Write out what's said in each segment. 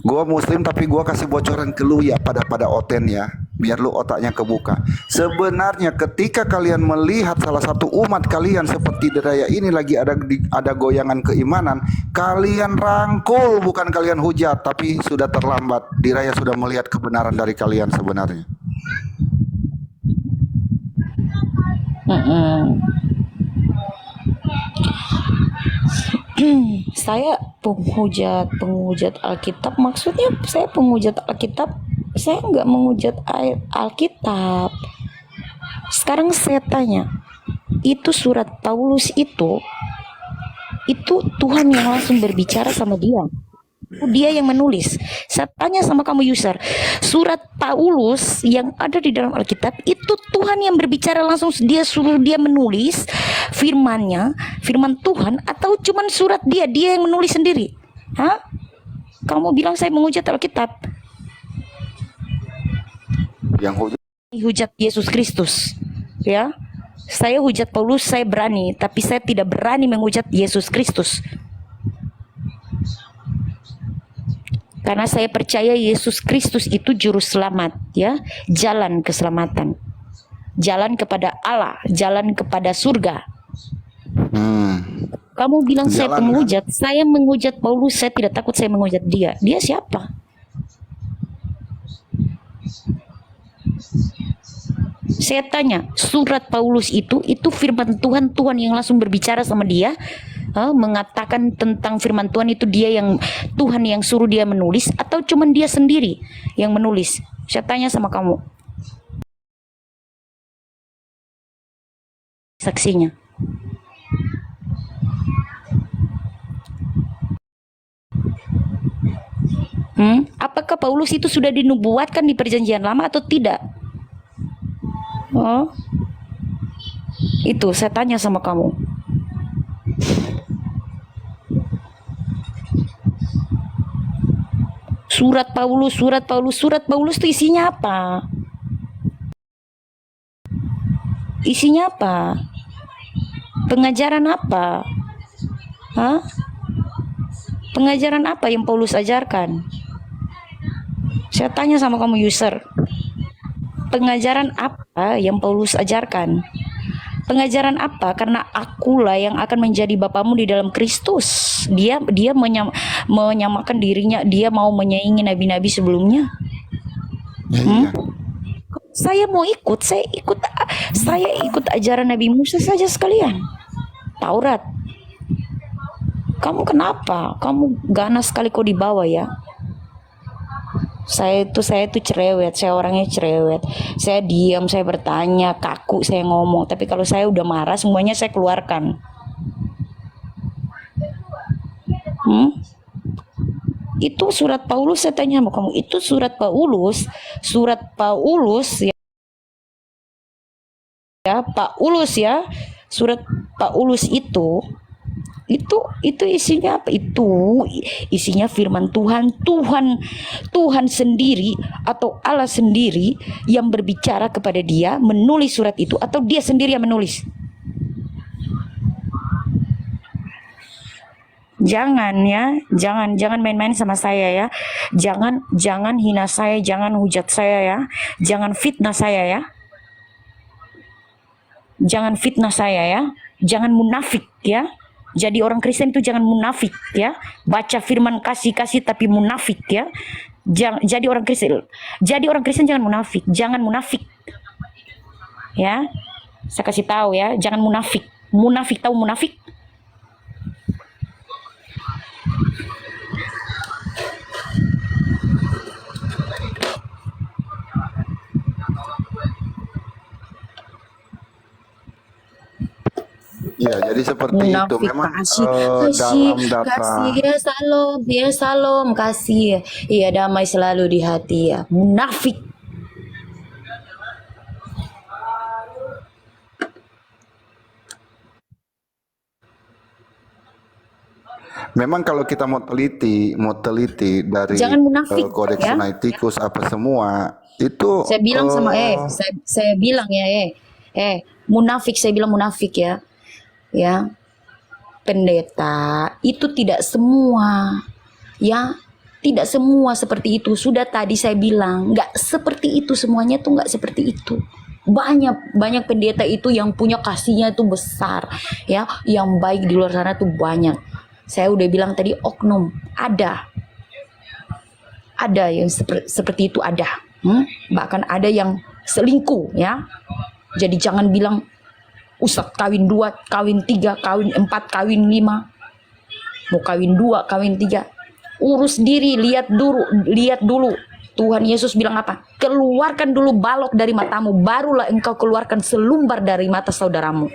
Gua muslim tapi gua kasih bocoran ke lu ya, pada Oten ya, biar lu otaknya kebuka. Sebenarnya ketika kalian melihat salah satu umat kalian seperti Diraya ini lagi ada goyangan keimanan, kalian rangkul, bukan kalian hujat, tapi sudah terlambat. Diraya sudah melihat kebenaran dari kalian sebenarnya. Mm-mm. Saya penghujat Alkitab, maksudnya saya penghujat Alkitab, saya nggak menghujat Alkitab. Sekarang saya tanya, itu surat Paulus itu Tuhan yang langsung berbicara sama dia. Dia yang menulis. Saya tanya sama kamu user, surat Paulus yang ada di dalam Alkitab itu Tuhan yang berbicara langsung, dia suruh dia menulis firmannya, firman Tuhan, atau cuman surat dia yang menulis sendiri? Hah? Kamu bilang saya menghujat Alkitab? Yang hujat Yesus Kristus, ya. Saya hujat Paulus, saya berani, tapi saya tidak berani menghujat Yesus Kristus. Karena saya percaya Yesus Kristus itu juru selamat, ya, jalan keselamatan, jalan kepada Allah, jalan kepada surga. Kamu bilang jalan, saya penghujat, kan? Saya menghujat Paulus, saya tidak takut saya menghujat dia. Dia siapa? Saya tanya, surat Paulus itu firman Tuhan, Tuhan yang langsung berbicara sama dia, mengatakan tentang firman Tuhan itu, dia yang Tuhan yang suruh dia menulis, atau cuman dia sendiri yang menulis? Saya tanya sama kamu, saksinya. Apakah Paulus itu sudah dinubuatkan di perjanjian lama atau tidak? Itu saya tanya sama kamu. Surat Paulus itu isinya apa? Isinya apa? Pengajaran apa? Pengajaran apa yang Paulus ajarkan? Saya tanya sama kamu user, pengajaran apa yang Paulus ajarkan? Pengajaran apa? Karena akulah yang akan menjadi bapamu di dalam Kristus. Dia menyamakan dirinya, dia mau menyaingi nabi-nabi sebelumnya. Iya. Saya mau ikut, saya ikut ajaran Nabi Musa saja sekalian. Taurat. Kamu kenapa? Kamu ganas sekali kok di bawah ya. Saya itu cerewet, saya orangnya cerewet. Saya diam, saya bertanya, kaku saya ngomong. Tapi kalau saya udah marah, semuanya saya keluarkan. Itu surat Paulus, saya tanya sama kamu, itu surat Paulus ya, surat Paulus itu isinya apa? Itu isinya firman Tuhan sendiri atau Allah sendiri yang berbicara kepada dia menulis surat itu, atau dia sendiri yang menulis? Jangan ya, jangan main-main sama saya ya. Jangan hina saya, jangan hujat saya ya. Jangan fitnah saya ya. Jangan fitnah saya ya. Jangan munafik ya. Jadi orang Kristen itu jangan munafik ya. Baca firman kasih tapi munafik ya. Jadi orang Kristen jangan munafik. Jangan munafik. Ya. Saya kasih tahu ya, jangan munafik. Munafik, tahu munafik? Ya, jadi seperti munafik, itu memang dalam data. Kasih ya salam, kasih ya damai selalu di hati ya. Munafik. Memang kalau kita mau teliti dari kodeks ya? Sinaiticus apa semua itu. Saya bilang saya bilang ya munafik, saya bilang munafik ya. Ya, pendeta itu tidak semua ya Tidak semua seperti itu. Sudah tadi saya bilang, nggak seperti itu semuanya tuh, nggak seperti itu. Banyak pendeta itu yang punya kasihnya itu besar, ya, yang baik di luar sana tuh banyak. Saya udah bilang tadi oknum ada yang seperti itu ada. Bahkan ada yang selingkuh, ya. Jadi jangan bilang Ustadz kawin 2, kawin 3, kawin 4, kawin 5. Mau kawin 2, kawin 3. Urus diri, lihat dulu. Tuhan Yesus bilang apa? Keluarkan dulu balok dari matamu, barulah engkau keluarkan selumbar dari mata saudaramu.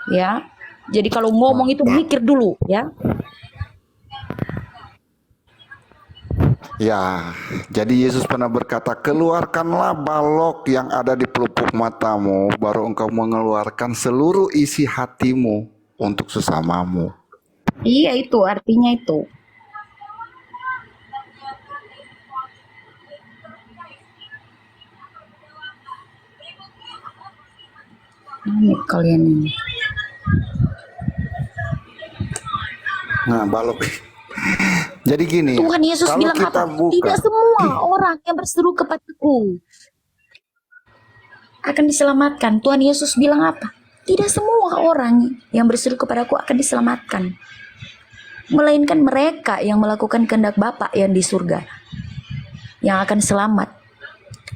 Ya. Jadi kalau ngomong itu mikir dulu, ya. Ya, jadi Yesus pernah berkata, keluarkanlah balok yang ada di pelupuk matamu, baru engkau mengeluarkan seluruh isi hatimu untuk sesamamu. Iya, itu artinya itu. Ini kalian ini. Nah, balok. Jadi gini, Tuhan Yesus kalau bilang kita apa? buka, Tidak semua orang yang berseru kepadaku akan diselamatkan. Tuhan Yesus bilang apa? Tidak semua orang yang berseru kepadaku akan diselamatkan, melainkan mereka yang melakukan kehendak Bapa yang di surga yang akan selamat.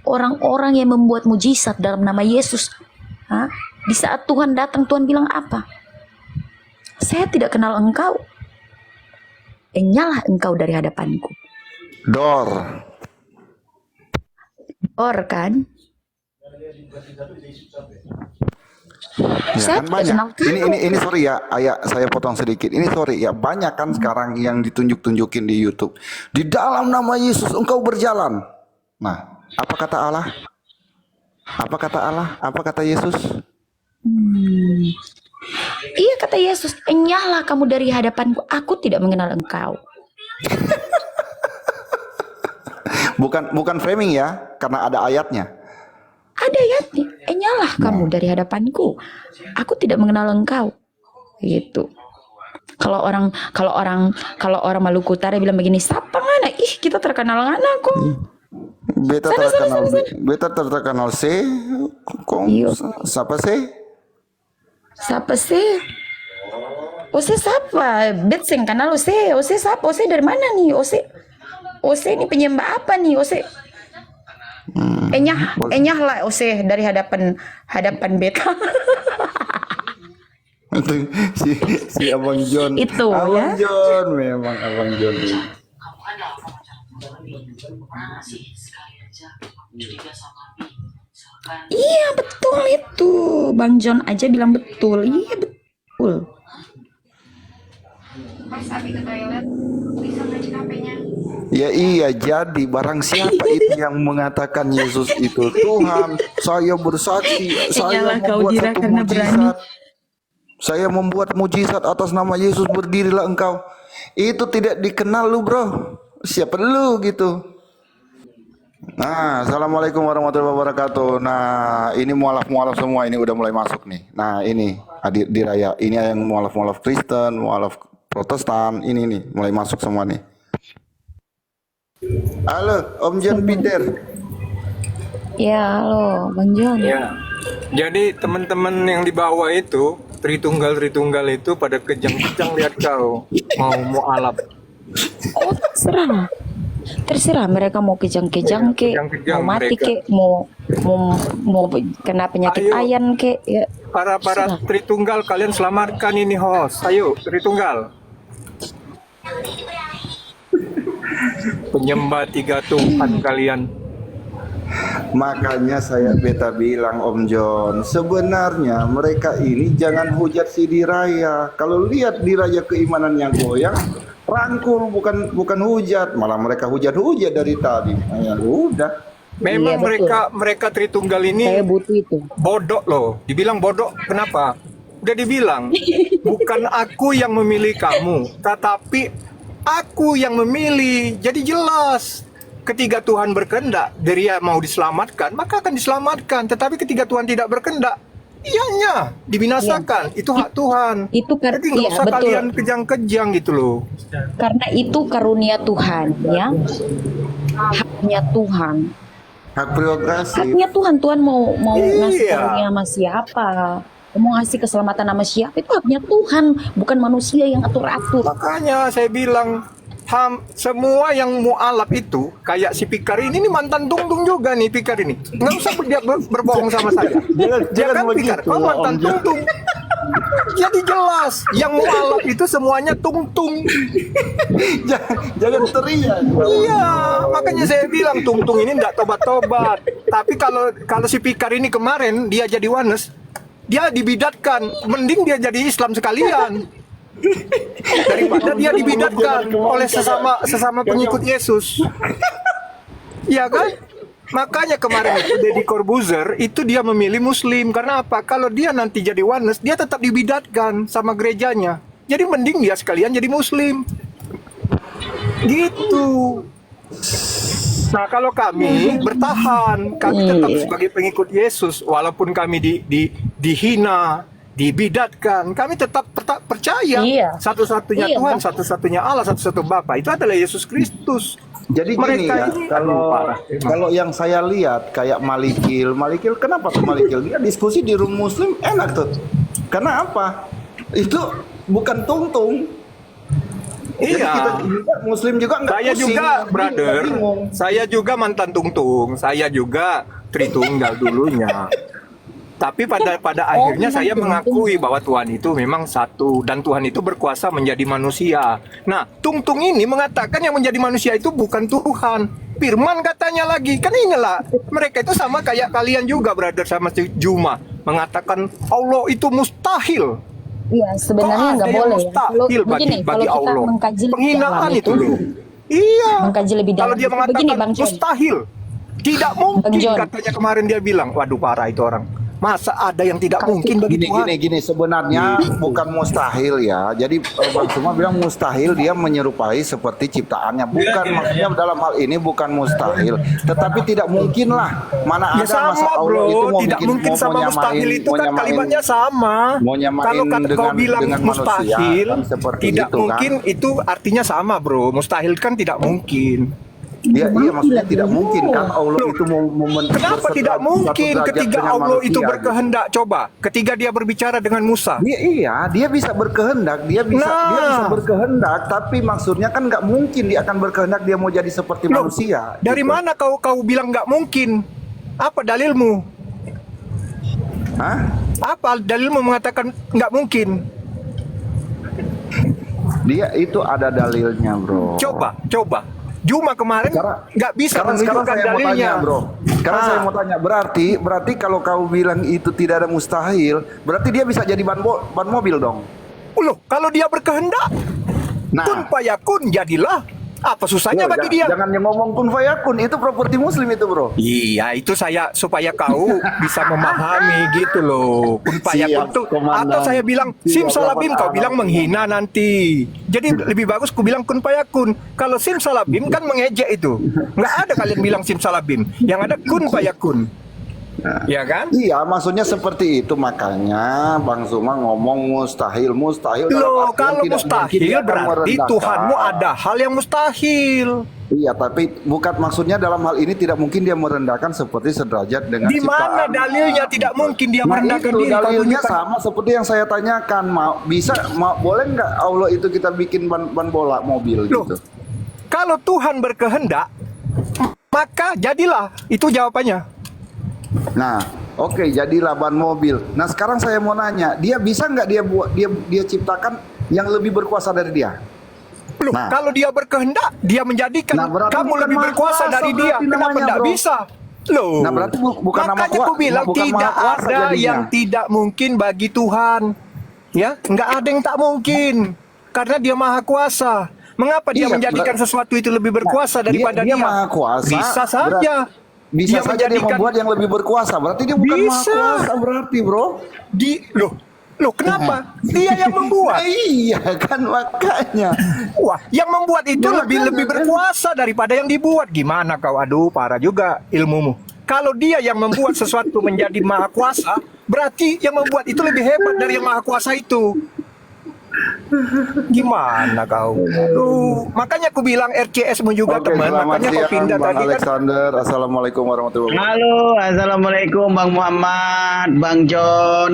Orang-orang yang membuat mujizat dalam nama Yesus. Di saat Tuhan datang, Tuhan bilang apa? Saya tidak kenal engkau. Enyalah engkau dari hadapanku. Dor. Kan? Ya, Saya kan tidak banyak. kenal kau. Ini sorry ya, ayah saya potong sedikit. Ini sorry ya, banyak kan sekarang yang ditunjukin di YouTube. Di dalam nama Yesus engkau berjalan. Nah, apa kata Allah? Apa kata Allah? Apa kata Yesus? Iya, kata Yesus, enyahlah kamu dari hadapanku. Aku tidak mengenal engkau. Bukan framing ya, karena ada ayatnya. Ada ayatnya, enyahlah kamu dari hadapanku. Aku tidak mengenal engkau. Gitu. Kalau orang Maluku Utara bilang begini, siapa ngana? Ih, kita terkenal ngana kok. Beta terkenal C. Kok siapa sih? Siapa sih? Ose siapa? Bet sing kenal Ose. Ose siapa? Ose dari mana nih? Ose ini penyembah apa nih? Ose enyah lah Ose dari hadapan beta. Itu si Abang John. Itu Abang ya. John memang Abang John. Iya betul itu. Bang John aja bilang betul. Iya betul. Pas Abi ke toilet bisa ngecek HP-nya. Ya iya, jadi barang siapa itu yang mengatakan Yesus itu Tuhan, saya bersaksi, saya membuat satu mujizat. Saya membuat mujizat atas nama Yesus, berdirilah engkau. Itu tidak dikenal lu, bro. Siapa lu gitu? Nah, assalamualaikum warahmatullahi wabarakatuh. Nah, ini mualaf-mualaf semua ini udah mulai masuk nih. Nah, ini di raya. Ini yang mualaf-mualaf Kristen, mualaf Protestan. Ini nih mulai masuk semua nih. Halo, Om John Peter. Ya, halo, Bang John. Ya. Jadi teman-teman yang di bawah itu Tritunggal itu pada kejang-kejang lihat kau mau alap. Oh, terserah mereka mau kejang-kejang ke, Kejang-kejang mau mati mereka. ke, mau kena penyakit Ayo. ayan ke, ya. Para Tritunggal, kalian selamatkan ini host. Ayo Tritunggal. Penyembah 3 Tuhan kalian. Makanya saya beta bilang Om John, sebenarnya mereka ini jangan hujat si Diraya. Kalau lihat Diraya keimanan yang goyang, rangkul bukan hujat, malah mereka hujat-hujat dari tadi. Ya udah. Memang Iya, betul. mereka Tritunggal ini Saya butuh itu. bodoh loh. Dibilang bodoh kenapa? Udah dibilang, bukan aku yang memilih kamu, tetapi aku yang memilih. Jadi jelas. Ketika Tuhan berkehendak, dia mau diselamatkan, maka akan diselamatkan. Tetapi ketika Tuhan tidak berkehendak, Ianya dibinasakan. Itu hak Tuhan. Itu Jadi nggak iya usah betul. kalian kejang-kejang gitu loh. Karena itu karunia Tuhan ya. Haknya Tuhan. Hak prerogatif. Haknya Tuhan. Tuhan mau ngasih Iya. karunia sama siapa? Mau ngasih keselamatan sama siapa? Itu haknya Tuhan, bukan manusia yang atur-atur. Makanya saya bilang semua yang mualaf itu kayak si Pikar ini mantan tungtung juga nih Pikar ini. Nggak usah dia berbohong sama saya. Dia kan Pikar, kau mantan tungtung. Jadi jelas yang mualaf itu semuanya tungtung. Jangan teriak. Iya, makanya saya bilang tungtung ini enggak tobat-tobat. Tapi kalau si Pikar ini kemarin dia jadi Wanes, dia dibidatkan. Mending dia jadi Islam sekalian. Daripada dia dibidatkan oleh sesama pengikut Yesus. Iya kan? Makanya kemarin itu Deddy Corbuzier itu dia memilih Muslim. Karena apa? Kalau dia nanti jadi Wanes, dia tetap dibidatkan sama gerejanya. Jadi mending dia sekalian jadi Muslim. Gitu. Nah kalau kami bertahan, kami tetap sebagai pengikut Yesus, walaupun kami dihina, dibidatkan, kami tetap percaya Iya. satu-satunya Iya, Tuhan, Bang. satu-satunya Allah, satu-satu Bapa, itu adalah Yesus Kristus. Jadi gini Mereka ya, ini- kalau Aduh, parah. kalau yang saya lihat kayak Malikil kenapa tuh Malikil? Dia diskusi di room Muslim enak tuh. Karena apa? Itu bukan tungtung. Jadi Iya. kita juga Muslim juga nggak Saya pusing, juga, nggak brother. bingung. Saya juga mantan tungtung. Saya juga Tritunggal dulunya. Tapi pada akhirnya saya mengakui bahwa Tuhan itu memang satu dan Tuhan itu berkuasa menjadi manusia. Nah, tungtung ini mengatakan yang menjadi manusia itu bukan Tuhan. Firman katanya lagi. Kan inilah mereka itu sama kayak kalian juga, brother, sama si Juma, mengatakan Allah itu mustahil. Iya, sebenarnya Kok nggak ada yang boleh ya. mustahil Begini, bagi kalau kita Allah. mengkaji lebih Penghinaan dalam itu loh. Iya. Mengkaji lebih Kalau dalam dia itu. mengatakan Begini, Bang John. mustahil, tidak mungkin Bang John. katanya kemarin dia bilang, waduh parah itu orang. Masa ada yang tidak mungkin bagi Tuhan? Gini sebenarnya bukan mustahil ya. Jadi Bang Suma bilang mustahil, dia menyerupai seperti ciptaannya. Bukan, maksudnya dalam hal ini bukan mustahil, tetapi tidak mungkin lah. Mana Ya ada sama masa Allah bro, itu mau tidak bikin mungkin mau sama nyamain- mustahil itu mau kan nyamain- kalimatnya sama. mau nyamain Kalau kau dengan- bilang dengan manusia, mustahil, kan seperti tidak itu, kan. mungkin itu artinya sama bro. Mustahil kan tidak mungkin. Iya maksudnya tidak mungkin kan Allah itu mau Kenapa tidak mungkin ketika Allah itu berkehendak? Coba, ketika dia berbicara dengan Musa. Dia bisa berkehendak, dia bisa berkehendak, tapi maksudnya kan nggak mungkin dia akan berkehendak dia mau jadi seperti Loh, manusia. dari gitu. mana kau bilang nggak mungkin? Apa dalilmu? Hah? Apa dalilmu mengatakan nggak mungkin? Dia itu ada dalilnya, bro. Coba. Juma kemarin nggak bisa sekarang menunjukkan saya mau dalilnya. tanya, bro. Sekarang saya mau tanya, berarti kalau kau bilang itu tidak ada mustahil, berarti dia bisa jadi ban mobil dong. Loh, kalau dia berkehendak, Nah. kun fayakun jadilah. Apa susahnya Loh, bagi dia? Jangan ngomong kun fayakun, itu properti muslim itu, bro. Iya, itu saya supaya kau bisa memahami gitu loh. Kun fayakun Siap, tuh. Komandan. Atau saya bilang simsalabim, kau bilang menghina nanti. Jadi lebih bagus ku bilang kun fayakun. Kalau simsalabim kan mengejek itu. Nggak ada kalian bilang simsalabim. Yang ada kun fayakun. Ya kan? Iya, maksudnya seperti itu, makanya Bang Suma ngomong mustahil dalam Loh, artian kalau tidak mustahil mungkin dia akan berarti merendahkan. Tuhanmu ada hal yang mustahil. Iya, tapi bukan maksudnya dalam hal ini tidak mungkin dia merendahkan seperti sederajat dengan Di mana ciptaan. dalilnya tidak mungkin dia Nah, merendahkan itu diri? Kau dalilnya tunjukkan. sama seperti yang saya tanyakan. Boleh nggak Allah itu kita bikin ban bola mobil Loh, gitu? kalau Tuhan berkehendak, maka jadilah. Itu jawabannya. Nah, oke, jadilah ban mobil. Nah, sekarang saya mau nanya, dia bisa nggak dia ciptakan yang lebih berkuasa dari dia? Loh, Nah. kalau dia berkehendak, dia menjadikan Nah, berarti kamu bukan lebih maha berkuasa kuasa dari dia. berarti Kenapa namanya, tidak bro. bisa? Loh, Nah, berarti bukan nama makanya kuasa, aku bilang bukan maha tidak kuasa ada jadinya. yang tidak mungkin bagi Tuhan. Ya, nggak ada yang tak mungkin. Karena dia maha kuasa. Mengapa dia Iya, menjadikan sesuatu itu lebih berkuasa Nah, daripada dia maha kuasa. Bisa saja. Bisa saja dia menjadikan- membuat yang lebih berkuasa. Berarti dia bukan maha Bisa. kuasa berarti, bro. Loh, kenapa? Dia yang membuat. Iya kan makanya. Wah, yang membuat itu Ya, lebih makanya, berkuasa daripada yang dibuat. Gimana kau? Aduh, parah juga ilmumu. Kalau dia yang membuat sesuatu menjadi maha kuasa, Berarti yang membuat itu lebih hebat dari yang maha kuasa itu. Gimana kau? Aduh, makanya aku bilang RCS-mu juga Oke, teman. selamat Makanya kau siang pindah Bang tadi kan. Alexander. Assalamualaikum warahmatullahi wabarakatuh. Halo, assalamualaikum Bang Muhammad, Bang John.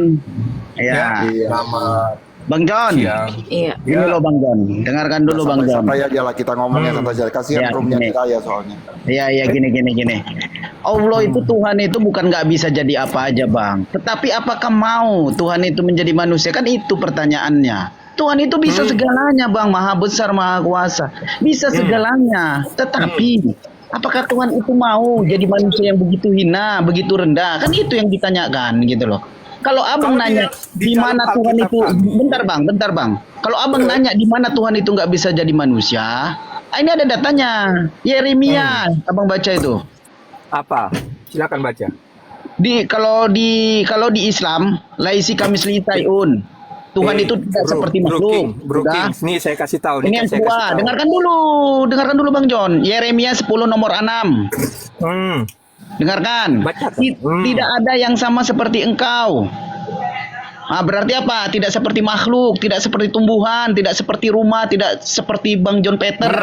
Ya, Iya. Selamat Bang John. siang. Iya. Ini loh Bang John. Dengarkan dulu Bang John. Santai aja lah kita ngomongnya santai aja. Kasihan Ya, roomnya gini. kita ya soalnya. Iya, gini. Allah itu Tuhan itu bukan nggak bisa jadi apa aja Bang. Tetapi apakah mau Tuhan itu menjadi manusia? Kan itu pertanyaannya. Tuhan itu bisa segalanya Bang, maha besar, maha kuasa. Bisa segalanya. Tetapi apakah Tuhan itu mau jadi manusia yang begitu hina, begitu rendah? Kan itu yang ditanyakan gitu loh. Kalau abang Kalau nanya di di mana dalam Tuhan Alkitab itu, kan? bentar bang. Kalau abang nanya di mana Tuhan itu nggak bisa jadi manusia, ini ada datanya. Yeremia, abang baca itu. Apa? Silakan baca. Kalau di Islam, laisi kamis liitaiun. Tuhan itu tidak seperti makhluk. Bro Udah. King. Nih saya kasih tahu. Ini yang saya kasih kedua, tahu. dengarkan dulu Bang John. Yeremia 10 nomor 6. Hmm. Dengarkan. Baca. Tidak ada yang sama seperti engkau. Nah, berarti apa? Tidak seperti makhluk, tidak seperti tumbuhan, tidak seperti rumah, tidak seperti Bang John Peter.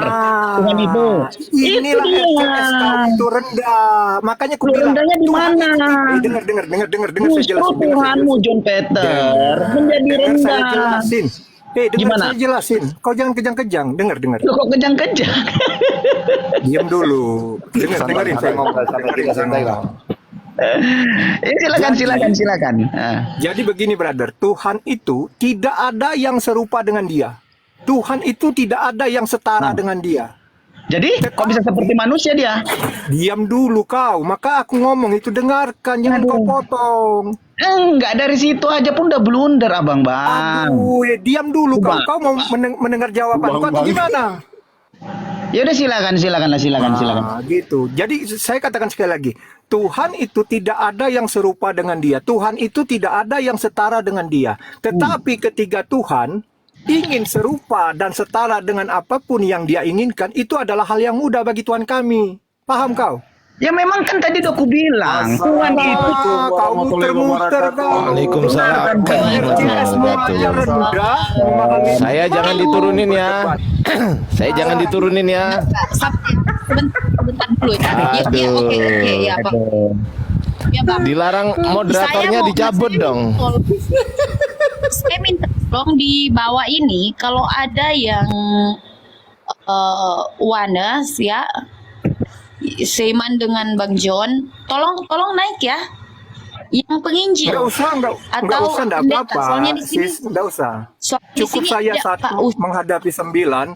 Tuhan itu. Inilah Itu dia. RCS kau itu rendah. Makanya aku Lu bilang. rendahnya di Tuhan mana? itu- Dengar saya Justru jelasin. Tuhanmu John Peter menjadi Dengar saya rendah. jelasin. Dengar Gimana? saya jelasin. Kau jangan kejang-kejang. Dengar. Lu kok kejang-kejang? Diam dulu. Dengerin saya ngomong. Dengerin saya santai lah. ngomong. Silakan. Ah. Jadi begini brother, Tuhan itu tidak ada yang serupa dengan dia. Tuhan itu tidak ada yang setara Nah. dengan dia. Jadi kok bisa seperti manusia dia? Diam dulu kau, maka aku ngomong itu dengarkan, jangan kau potong. Enggak, dari situ aja pun udah blunder abang bang. Aduh, diam dulu kau. Bang. Kau mau mendengar jawaban kau atau gimana? Ya udah silakan. Ah, gitu. Jadi saya katakan sekali lagi, Tuhan itu tidak ada yang serupa dengan dia. Tuhan itu tidak ada yang setara dengan dia. Tetapi ketika Tuhan ingin serupa dan setara dengan apapun yang dia inginkan, itu adalah hal yang mudah bagi Tuhan kami. Paham kau? Ya memang kan tadi udah aku bilang Tuhan itu Kau muter-muter kau. Waalaikumsalam RCS-mu aja rendah, memahami. Saya jangan diturunin ya. Saya jangan diturunin ya. Sebentar dulu ya. Ya, oke, ya, Bang. Ya, Bang. Dilarang moderatornya Saya mau- dicabut saya dong. Saya minta tolong di bawah ini kalau ada yang Wanes ya, Seiman dengan Bang John, tolong naik ya. Yang penginjil. Nggak usah, nggak usah, nggak pendeta. apa-apa. Soalnya di sini Sis, nggak usah. di Cukup sini saya ada satu Pak Us- menghadapi 9.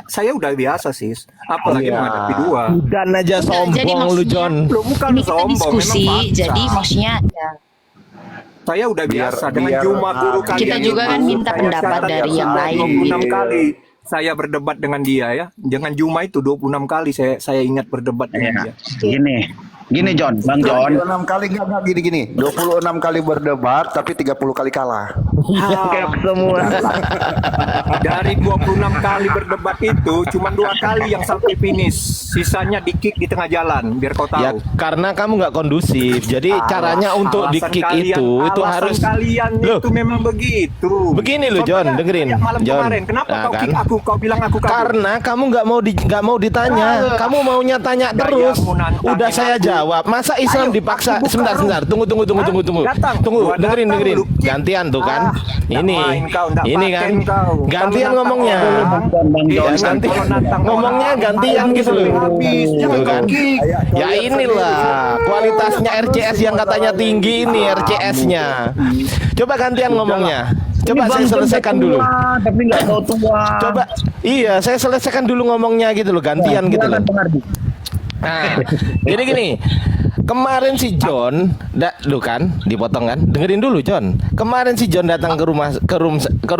Saya udah biasa sis. Apalagi menghadapi 2. Dan aja Jadi sombong lu maksudnya- John. Lo bukan ini kita sombong, diskusi, memang fakta. jadi maksudnya ya, Saya udah biasa dengan biar- Juma guru kita kalian juga itu, kan minta saya pendapat catat dari ya, yang sudah lain 26 gitu. kali saya berdebat dengan dia ya. Dengan Juma itu 26 kali saya ingat berdebat dengan dia. Gini John, Bang John. 26 kali enggak gini. 26 kali berdebat tapi 30 kali kalah. Kayak semua. Dari 26 kali berdebat itu cuma 2 kali yang sampai finish. Sisanya di-kick di tengah jalan biar kau tahu. Ya karena kamu nggak kondusif. Jadi caranya untuk di Alasan kick kalian- itu alasan harus kalian Loh, itu memang begitu. begini loh, John, Contohnya, dengerin, kayak malam John. kemarin, kenapa Nah, kau kan? kick aku? Kau bilang aku kabur. karena kamu nggak mau ditanya. Kamu maunya tanya terus. Gayamu nantangin Udah saya aku. jawab. Masa Islam Ayo, dipaksa? aku buka Sebentar. room. Tunggu. Hah? Datang. Tunggu, Gua dengerin. datang, lu kick. Gantian tuh kan. Nggak Ini. main kau, nggak Ini paten kan. kau. Gantian Kalau ngomongnya. nantang orang, Bang Iya, John, ganti. kalau nantang Ngomongnya orang, gantian main gitu loh. sampai habis. Jangan Tuh kau kan. kick. Ya inilah kualitasnya RCS yang katanya tinggi ini RCS-nya. Coba gantian ngomongnya. Coba Ini saya Bang John selesaikan tua, dulu. Tapi nggak tahu tua. Coba, iya saya selesaikan dulu ngomongnya gitu loh, gantian gitu loh. Silakan, Bang Ardi. Nah, jadi gini, kemarin si John, lu kan, dipotong kan? Dengerin dulu John. Kemarin si John datang ke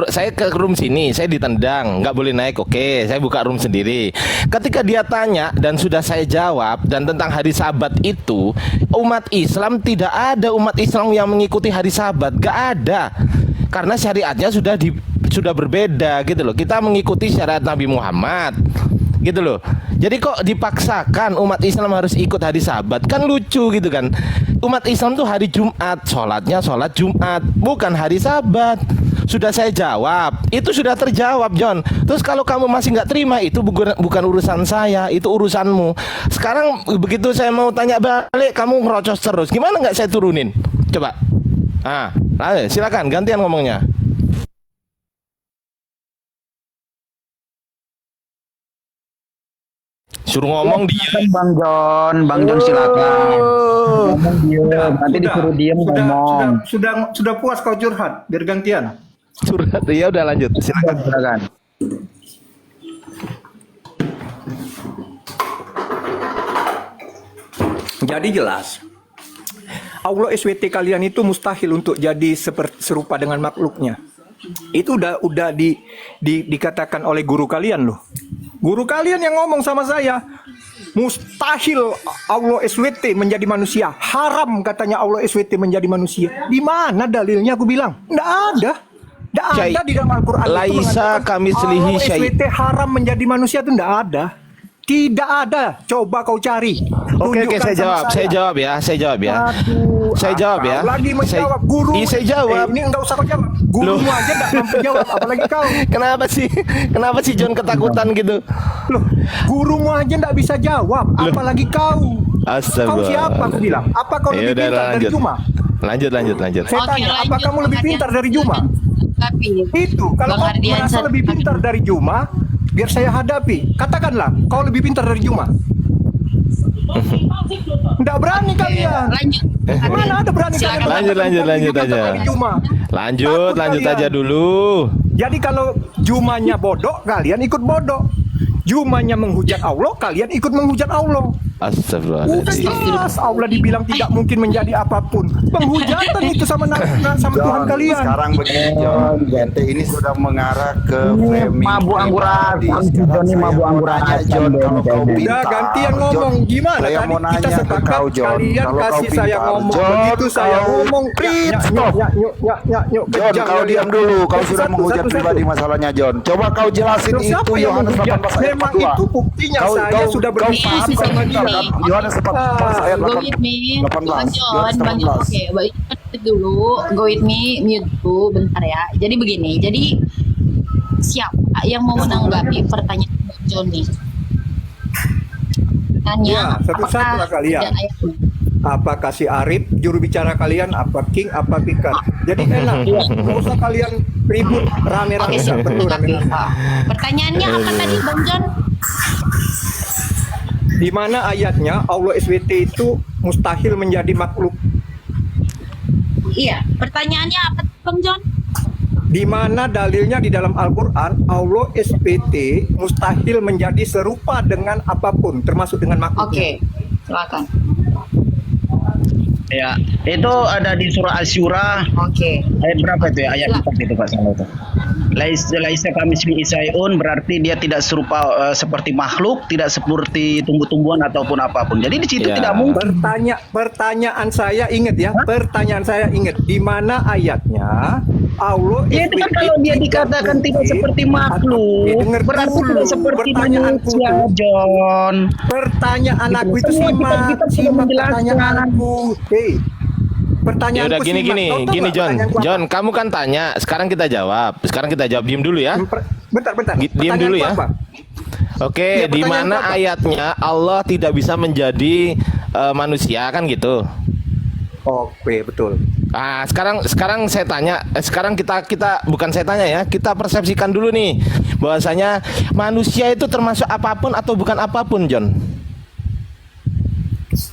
saya ke room sini, saya ditendang, nggak boleh naik. Oke, saya buka room sendiri. Ketika dia tanya dan sudah saya jawab dan tentang hari Sabat itu, umat Islam tidak ada umat Islam yang mengikuti hari Sabat, nggak ada. Karena syariatnya sudah berbeda gitu loh. Kita mengikuti syariat Nabi Muhammad gitu loh. Jadi kok dipaksakan umat Islam harus ikut hari Sabat, kan lucu gitu kan. Umat Islam tuh hari Jumat, sholatnya sholat Jumat, bukan hari Sabat. Sudah saya jawab, itu sudah terjawab John. Terus kalau kamu masih nggak terima, itu bukan urusan saya, itu urusanmu. Sekarang begitu saya mau tanya balik, kamu ngerocos terus. Gimana nggak saya turunin? Coba. Ah, silakan gantian ngomongnya. Suruh ngomong dia. Bang John silakan. Ngomong diem, nanti disuruh diem ngomong. Sudah puas kau curhat, biar gantian. Curhat ya, udah lanjut. Silakan. Jadi jelas, Allah SWT kalian itu mustahil untuk jadi serupa dengan makhluknya. Itu udah dikatakan oleh guru kalian loh. Guru kalian yang ngomong sama saya, mustahil Allah SWT menjadi manusia. Haram katanya Allah SWT menjadi manusia. Di mana dalilnya aku bilang? Nggak ada. Nggak ada di dalam Al-Quran. Laisa kamislihi Allah syai'. SWT haram menjadi manusia itu nggak ada. Tidak ada. Coba kau cari. Oke, Tunjukkan saya jawab. sama Saya jawab ya. Aduh, Saya jawab ya. kau lagi menjawab guru. Saya jawab. Ini enggak usah kau jawab. Gurumu aja enggak mampu jawab, apalagi kau. Kenapa sih? Kenapa sih John ketakutan gitu? Loh, gurumu aja enggak bisa jawab, apalagi kau. Astagfirullah. Kau siapa aku bilang? Apa kau Ya lebih udah, pintar dari lanjut. Juma? Lanjut. Saya tanya, apa lanjut, kamu lebih Bang pintar Ardian. dari Juma? Tapi Itu, kalau Bang kau Ardian, merasa lebih pintar dari Juma, biar saya hadapi. Katakanlah, kau lebih pintar dari Juma. Enggak berani kalian. lanjut. Mana ada berani Silakan. kalian? Lanjut aja. Dari Juma. Lanjut Takut aja kalian. dulu. Jadi kalau Jumanya bodoh, kalian ikut bodoh. Jumanya menghujat Allah, kalian ikut menghujat Allah. Udah Astagfirullahaladzim. jelas Allah dibilang tidak mungkin menjadi apapun. Penghujatan itu sama Tuhan kalian. Sekarang begini John, ente ini sudah mengarah ke framing mabuk angguran. pribadi. Bang Sekarang John ini saya mabuk mau angguran. nanya, John, kalau kau Udah, pintar, Udah gantian ngomong John, gimana saya tadi mau kita nanya ke sepakat kau John, kalian kalau kau kasih saya pintar, ngomong John, begitu saya kau- ngomong Please, stop. nyok John, kau diam dulu. Kau sudah menghujat pribadi masalahnya John. Coba kau jelasin Terus itu siapa yang Yohanes menghujat? 18 ayat Memang 42. itu buktinya saya sudah kau berdiskusi paham sama kau dia. pintar kan? Yohanes 14 ayat Go with me, 18. Bang Yohanes John, 18. oke, baik dulu, go with me, mute dulu, bentar ya. Jadi begini, jadi siapa yang mau menanggapi pertanyaan Bang John nih? Tanya, Ya, satu-satu lah kalian. ada ayatnya? Apakah si Arif juru bicara kalian, apa King, apa Pikar? Jadi enak, nggak usah kalian ribut rame-rame. Oke, Nggak perlu rame-rame. Pertanyaannya apa tadi, Bang John? Di mana ayatnya Allah SWT itu mustahil menjadi makhluk? Iya, pertanyaannya apa, Bang John? Di mana dalilnya di dalam Al-Quran Allah SWT mustahil menjadi serupa dengan apapun, termasuk dengan makhluk. Oke, silakan. Ya, itu ada di surah Asy-Syura Oke. ayat berapa itu ya? Ayat 4 itu Pak Salah itu. Laisa kamislihi syai'un berarti dia tidak serupa seperti makhluk, tidak seperti tumbuh-tumbuhan ataupun apapun. Jadi di situ Ya. tidak mungkin. Pertanyaan saya ingat ya, pertanyaan saya ingat di mana ayatnya Allah Ya, itu kan kalau dia dikatakan tidak seperti makhluk, Dengar berarti dulu tidak seperti pertanyaanku. manusia, John. Pertanyaan aku itu Semua simak kita sudah simak menjelaskan. pertanyaanku. Hei, Ya pertanyaanku udah gini simak. Kau tahu John. nggak pertanyaanku apa? John, kamu kan tanya, sekarang kita jawab. Diem dulu ya. Bentar. Diam dulu ya. Pertanyaanku apa? Oke, Ya, di pertanyaanku mana apa? ayatnya Allah tidak bisa menjadi manusia kan gitu. Oke, betul. Ah, sekarang saya tanya, sekarang kita bukan saya tanya ya, kita persepsikan dulu nih bahwasanya manusia itu termasuk apapun atau bukan apapun, John.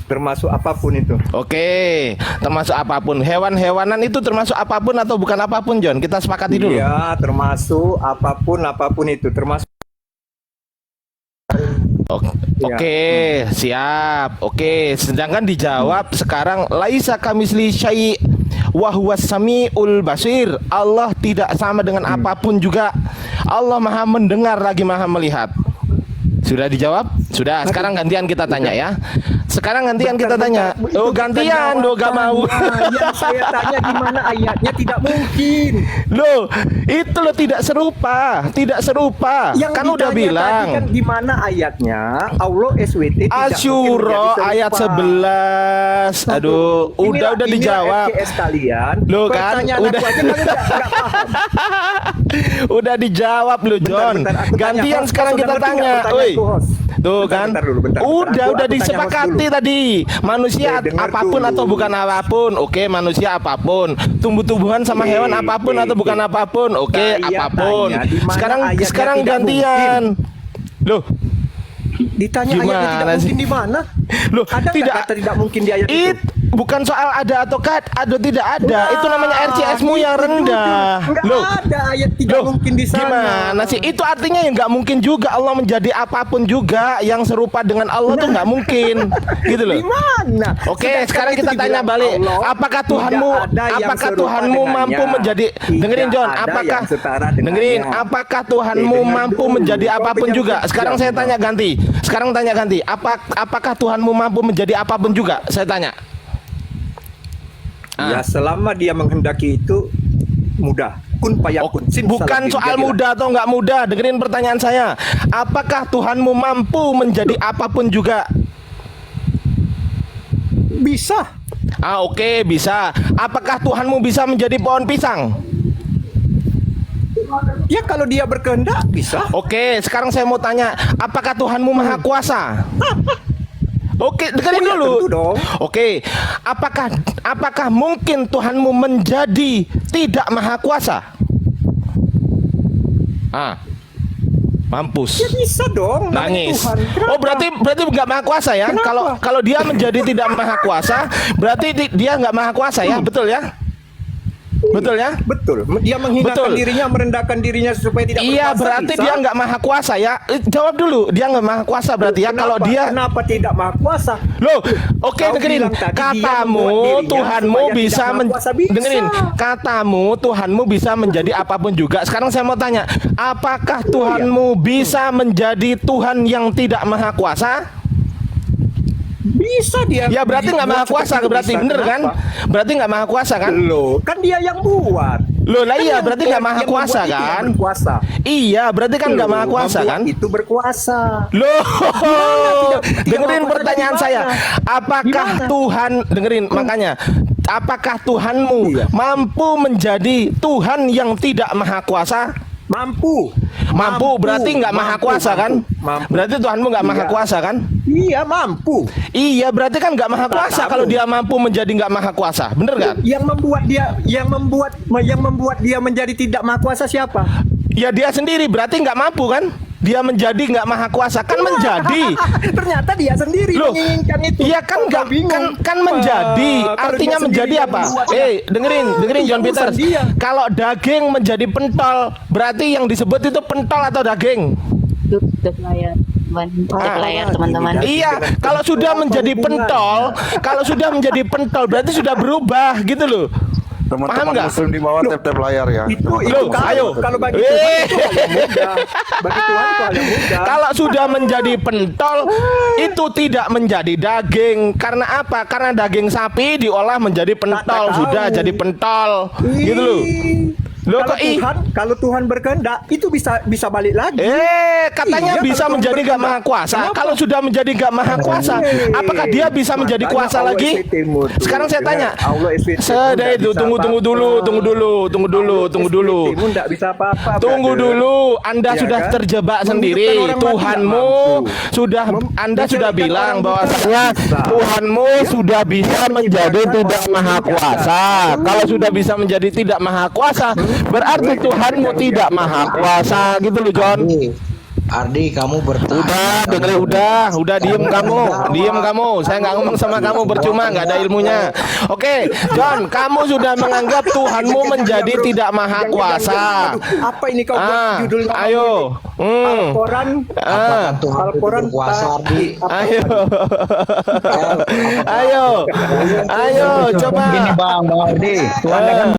Termasuk apapun itu. Oke, termasuk apapun. Hewan-hewanan itu termasuk apapun atau bukan apapun, John? Kita sepakati dulu. Iya, termasuk apapun itu, termasuk Oke, siap. Oke, sedangkan dijawab sekarang laisa kamisli syai' wa huwas samiul basir. Allah tidak sama dengan apapun juga. Allah Maha mendengar lagi Maha melihat. Sudah dijawab? Sudah, sekarang gantian kita tanya ya. Sekarang gantian kita tanya. Oh, gantian, lo gak mau. Yang saya tanya di mana ayatnya tidak mungkin. Loh, itu lo tidak serupa, tidak serupa. Yang Kan udah ditanya bilang. tadi kan di mana ayatnya Allah SWT tidak Asyuro mungkin menjadi ayat serupa. 11. Aduh, udah Inilah dijawab. FGS kalian. Loh, kan? Pertanyaan Udah. aku aja kalian nggak paham. Udah dijawab lo, John. Bentar, aku tanya Gantian host, sekarang host, kita udah ngerti tanya. nggak pertanyaanku, Woi. host? Tuh Bentar, kan. bentar dulu, bentar. Udah Aku tanya host disepakati dulu. tadi. Manusia Oke, dengar apapun dulu. atau bukan apapun. Oke, manusia apapun. Tumbuh-tumbuhan sama hewan apapun atau bukan apapun. Oke, Saya apapun. tanya, di mana Sekarang ayatnya sekarang tidak gantian. Loh, Ditanya ayatnya Gimana tidak sih? mungkin di mana? Loh, Ada nggak tidak. kata tidak mungkin di ayat itu? Bukan soal ada atau ada tidak ada. Itu namanya RCS-mu yang rendah. Enggak Loh, ada ayat tidak mungkin di sana. gimana sih? Itu artinya ya nggak mungkin juga Allah menjadi apapun juga yang serupa dengan Allah tuh nggak mungkin, gitu loh. Di mana? Oke, Sedangkan sekarang itu kita tanya dibilang balik. Allah, Apakah tidak Tuhanmu, ada yang apakah serupa Tuhanmu dengannya. mampu menjadi? Tidak Dengerin John, ada apakah yang setara dengannya. dengerin? Apakah Tuhanmu dengar mampu dulu. menjadi Kau apapun punya juga? prinsip Sekarang saya apa? tanya ganti. Sekarang tanya ganti. Apakah Tuhanmu mampu menjadi apapun juga? Saya tanya. Ya selama dia menghendaki itu mudah. Kun payakun. Bukan soal mudah atau nggak mudah. Dengerin pertanyaan saya. Apakah Tuhanmu mampu menjadi apapun juga? Bisa. Oke, bisa. Apakah Tuhanmu bisa menjadi pohon pisang? Ya kalau dia berkehendak bisa. Oke, sekarang saya mau tanya, apakah Tuhanmu maha kuasa? Oke, dengerin Oh, ya, dulu. tentu dong. Oke, apakah mungkin Tuhanmu menjadi tidak maha kuasa? Mampus. Ya bisa dong. namanya Nangis. Tuhan. Kenapa? Oh, berarti nggak maha kuasa ya? Kenapa? Kalau dia menjadi tidak maha kuasa, berarti dia nggak maha kuasa ya? Betul ya? Betul ya? Betul. Dia menghinakan Betul. dirinya, merendahkan dirinya supaya tidak Iya, berkuasa, berarti bisa. dia nggak maha kuasa ya? Jawab dulu, dia nggak maha kuasa berarti ya? Kalau dia Kenapa tidak maha kuasa? Loh, oke, Kau dengerin. bilang tadi dia Katamu membuat dirinya Tuhanmu supaya bisa tidak maha kuasa. Bisa. dengerin. Katamu Tuhanmu bisa menjadi apapun juga. Sekarang saya mau tanya, apakah Tuhanmu bisa menjadi Tuhan yang tidak maha kuasa? Bisa dia. Ya berarti nggak maha kuasa, berarti bener kan? Berarti nggak maha kuasa kan? Loh, kan dia yang buat. Loh lah iya, Kan berarti yang- nggak maha yang kuasa membuat itu yang kan? berkuasa. Iya, berarti kan nggak maha Loh, kuasa membuat kan? Itu berkuasa. Loh, tidak dengerin maha kuasa pertanyaan dari saya. mana? Apakah Di mana? Tuhan, dengerin makanya, apakah Tuhanmu Iya. mampu menjadi Tuhan yang tidak maha kuasa? Mampu. Mampu berarti nggak maha kuasa kan? Mampu. Berarti Tuhanmu nggak maha Iya. kuasa kan? Iya, mampu. Iya, berarti kan nggak maha kuasa Tahu. kalau dia mampu menjadi nggak maha kuasa, bener kan? Yang membuat dia menjadi tidak maha kuasa siapa? Ya dia sendiri berarti nggak mampu kan? Dia menjadi nggak maha kuasa kan menjadi. Ternyata dia sendiri Loh, menginginkan itu. iya kan Kau nggak bingung. kan menjadi. Kalau Artinya dia sendiri menjadi yang apa? membuatnya. Dengerin Iya, John urusan Peters. dia. Kalau daging menjadi pentol, berarti yang disebut itu pentol atau daging? Tutup layar, teman-teman. Iya, kalau sudah menjadi pentol, berarti sudah berubah gitu loh. Paham Teman-teman nggak? muslim di bawah tap-tap layar ya. Itu Loh, ayo. kalau bagi Tuhan itu hal yang mudah. Bagi Tuhan itu hal yang mudah. Kalau sudah menjadi pentol, itu tidak menjadi daging. Karena apa? Karena daging sapi diolah menjadi pentol, Tak tahu. sudah jadi pentol. Gitu loh. Loh, Kalau kok ih? kalau Tuhan berkehendak itu bisa balik lagi. Katanya Iya, bisa kalau menjadi Tuhan gak maha berkehendak. kuasa. Kenapa? Kalau sudah menjadi gak maha kuasa, apakah dia bisa menjadi Makanya kuasa Allah lagi? SWT-mu tuh. Sekarang saya tanya. Allah SWT-mu Sudah nggak itu, bisa tunggu apa-apa. dulu. Allah SWT-mu nggak bisa apa-apa. Tunggu brother. dulu, Anda Iya sudah kan? terjebak Menghidupkan sendiri. orang mati Tuhanmu nggak mampu. sudah Anda sudah Menjadikan bilang orang bahwasanya buta bisa. Tuhanmu sudah bisa menjadi tidak maha kuasa. Kalau sudah bisa menjadi tidak maha kuasa, berarti Tuhanmu tidak maha kuasa gitu loh, John. Ardi, kamu bertanya. Udah diem kamu. Saya nggak ngomong sama kamu percuma, nggak ada ilmunya. Oke, John, kamu sudah menganggap Tuhanmu menjadi tidak maha kuasa. Apa ini kau buat judul nama Ayo, ini? Al-Quran. Apakah Tuhan itu Al-Quran berkuasa, Ardi? ayo, coba. Gini Bang Ardi, Tuhan kan